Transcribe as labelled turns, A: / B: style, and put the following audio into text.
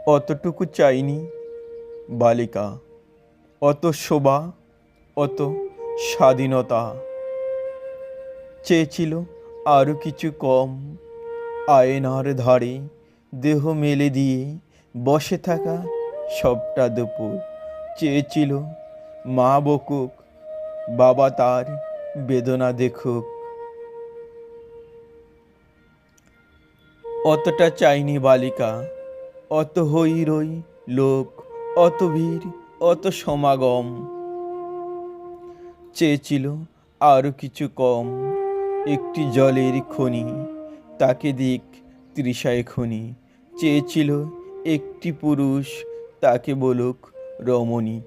A: অতটুকু চাইনি বালিকা, অত শোভা, অত স্বাধীনতা। চেয়েছিল আরও কিছু কম, আয়নার ধারে দেহ মেলে দিয়ে বসে থাকা সবটা দুপুর। চেয়েছিল মা বকুক, বাবা তার বেদনা দেখুক। অতটা চাইনি বালিকা, অত হই রই লোক, অত ভিড়, অত সমাগম। চেয়েছিল আরও কিছু কম, একটি জলের খনি, তাকে দিক তৃষায় খনি। চেয়েছিল একটি পুরুষ, তাকে বলুক রমণী।